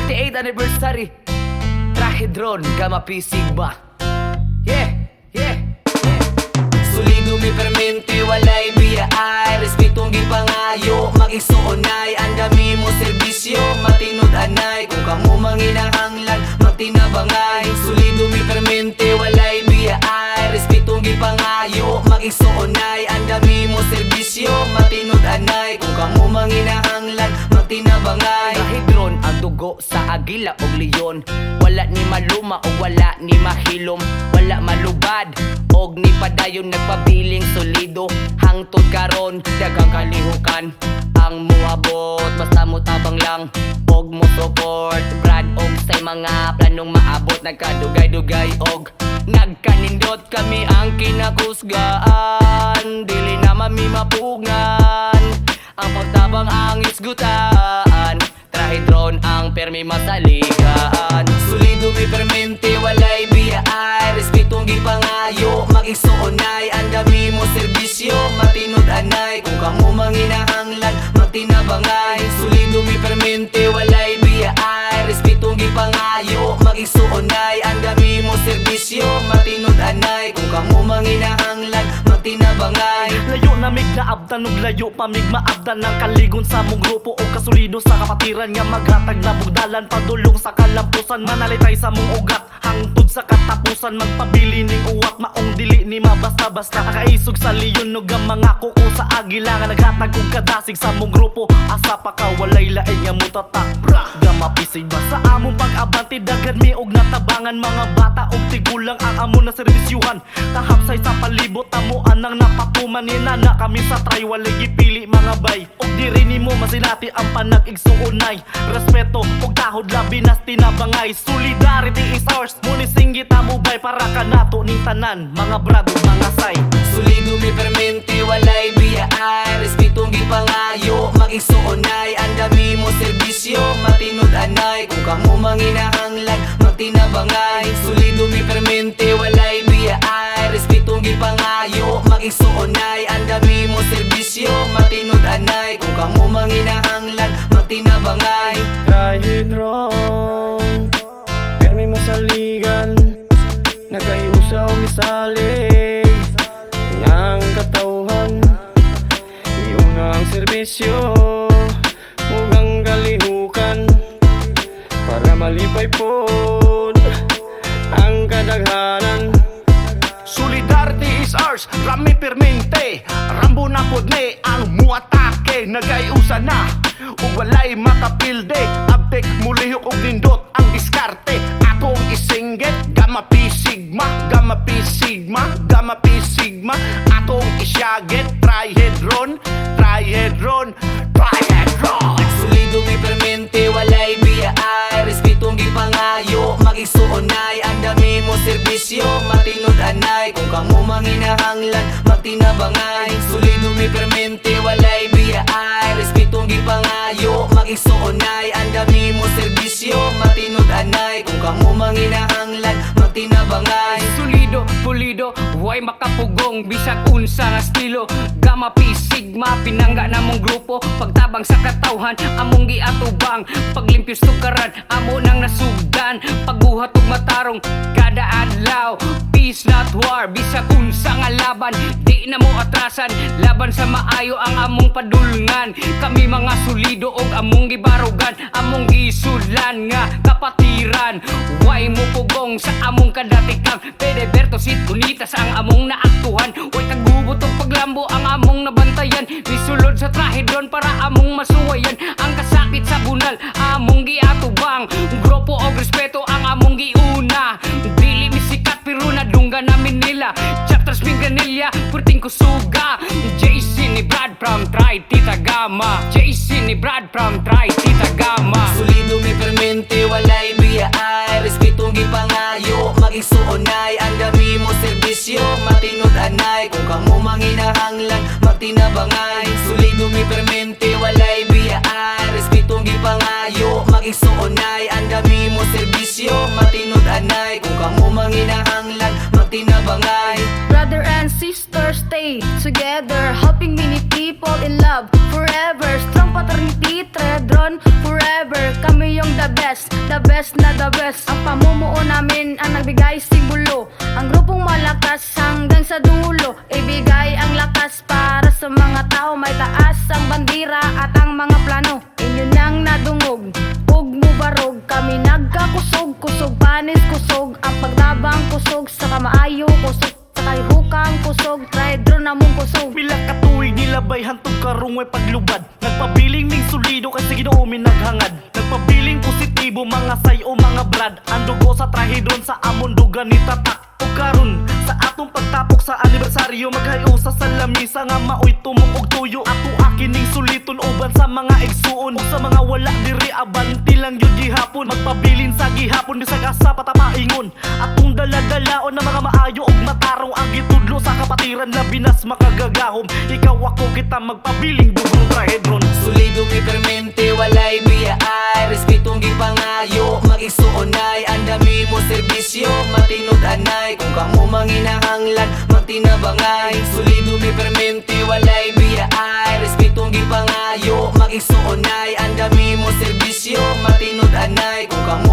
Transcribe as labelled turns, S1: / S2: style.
S1: 38th anniversary. Trahedron, Gamma Pi Sigma. Yeah, yeah, yeah.
S2: Solido mi permente, walay biyaay. Respetong gipangayo, mag-igsuonay. Andami mo serbisyo, matinud anay. Kung kamo manginahanglan, magtinabangay. Solido mi permente, walay biyaay. Respetong gipangayo, mag-igsuonay. Andami mo serbisyo, matinud anay. Kung kamo manginahanglan, magtinabangay.
S1: Trahedron, ang dugo sa agila o leon. Wala ni maluma o wala ni mahilom. Wala malubad og ni padayon, nagpabiling solido. Hangtod karon, dagang kalihukan ang muabot, basta mo tabang lang og mo support. Brad og say mga planong maabot, nagkadugay-dugay og nagkanindot kami ang kinakusgaan. Dili na mamimapugngan ang pagtabang ang isgutan. Trahedron ang permi masaligaan.
S2: Solido mi permente, walay biyaay. Respetong gipangayo, mag-igsuonay. Andami mo serbisyo, matinud anay. Kung kamo manginahanglan, magtinabangay. Solido mi permente, walay biyaay. Respetong gipangayo, mag-igsuonay. Andami mo serbisyo, matinud anay. Kung kamo manginahanglan, magtinabangay.
S3: Layo na mig naabdan ug layo pa mig maabdan ng kaligon sa mong grupo o kasulido sa kapatiran nga maghatag na bugdalan padulong sa kalampusan, manalitay sa mong ugat hangtod sa katapusan. Magpabili ning uwat maong dili ni mabasta-basta, nakaisog sa leon ug ang mga kuko sa agila nga naghatag og kadasig sa mong grupo. Asa pa ka walay lain nga mutatak Gamma Pi Sigma sa among pag-abante. Daghan mi og natabangan mga bata og tigulang ang amon na serbisyuhan. Kahapsay sa palibot amo anang napatuman ni nana kami sa try walay gipili mga bay. Og diri nimo masinati ang panag-igsuonay. Respeto og tahod labi nas tinabangay. Solidarity is ours, munisinggit amo bay para kanato ning tanan mga brad ug mga say.
S2: Solido mi permente, walay biyaay. Respetong gipangayo, mag-igsuonay. Andami mo serbisyo, matinud anay. Kung kamo manginahanglan, magtinabangay. Solido mi permente, walay biyaay. Respetong gipangayo, mag-igsuonay. Andami mo serbisyo, matinud anay. Kung kamo manginahanglan, magtinabangay.
S4: Trahedron, permi masaligan. Nagayusa o misalig ng katauhan. Iuna ang serbisyo, mugang kalihukan. Para malipay po ang kadaghanan.
S3: Solidarity is ours, rami permente. Rambo na pod ni ang muatake. Nagayusa na ug walay makapilde. Abtek mulihok og nindot ang diskarte. Atong isinggit Gamma Pi Sigma, Gamma Pi Sigma, Gamma Pi Sigma. Atong isyagit Trahedron, Trahedron, Trahedron.
S2: Solido mi permente, walay biyaay. Respetong gipangayo, mag-igsuonay. Andami mo serbisyo, matinud anay. Kung kamo manginahanglan, magtinabangay. Solido mi permente, walay biyaay. Respetong gipangayo, mag-igsuonay. Andami mo serbisyo, matinud anay. Kung kamo manginahanglan, magtinabangay.
S1: Solido, pulido, huwag makapugong bisag unsa nga estilo. Gamma Pi Sigma, pinangga na mong grupo. Pagtabang sa katawhan, among giatubang. Paglimpyos tukaran, amo nang nasugdan. Pagbuhat ug matarong, kada adlaw. Peace not war, bisag unsa nga laban. Di na mo atrasan, laban sa maayo ang among padulngan. Kami mga solido og among gibarugan. Among gisulan nga kapatiran. Huwag mo pugong sa among kadatikang. Pedeberto Sit Bonitas ang among naaktuhan. Huwag tagubot og paglambo ang among nabantayan. Misulod sa Trahedron para among masuwayan. Ang kasakit sa bunal among giatubang. Grupo og respeto ang among giuna. Dili misikat pero nadungga namin nila. Chapters Minganilla, purting kusuga. JC ni Brad from Tri Tita Gamma. JC ni Brad from Tri Tita Gamma.
S2: Solido mi permente, walay biyaay. Respetong gipangayo, mag-igsuonay. Andami mo serbisyo, matinud anay. Kung kamo manginahanglan, magtinabangay. Solido mi permente, walay biyaay. Respetong gipangayo, mag-igsuonay. Andami mo serbisyo, matinud anay. Kung kamo manginahanglan, magtinabangay.
S5: Brother and sister, stay together, helping many people in love forever. Strong fraternity, Trahedron forever. Kami yung the best. the best na the best. Ang pamumuo namin ang nagbigay simbolo. Ang grupong malakas hanggang sa dulo, ibigay ang lakas para sa mga tao. May taas ang bandira at ang mga plano. Inyo nang nadungog, ug mubarog. Kami nagkakusog, kusog panis kusog. Ang pagtabang kusog, sa kamaayo kusog. Sakay hukang kusog, traidro na mong kusog.
S3: Pila ka tuig nilabay hantog karong way paglubad. Nagpabiling ning solido kasi Ginoo mi naghangad. Nagpabiling positibo mga say o mga brad. Ang dugo sa trahedron sa amon dugan ni tatak. O karon sa atong pagtapok sa anibersaryo, maghayo sa lamisa nga maoy tumong og tuyo. Ato akin ning suliton uban sa mga igsuon. O sa mga wala diri abanti lang yun gihapon. Magpabilin sa gihapon bisag asa patapaingon. Atong daladalaon na mga maayo og matarong ang gitudlo sa kapatiran labinas makagagahom. Ikaw ako kita magpabiling dugong trahedron.
S2: Solido mi permente, walay biyaay. Respetong gipangayo, mag-igsuonay. Andami mo serbisyo, matinod anay. Kung kamo manginahanglan, magtinabangay. Solido mi permente, walay biyaay. Respetong gipangayo, mag-igsuonay. Andami mo serbisyo, matinod anay. Kung kamo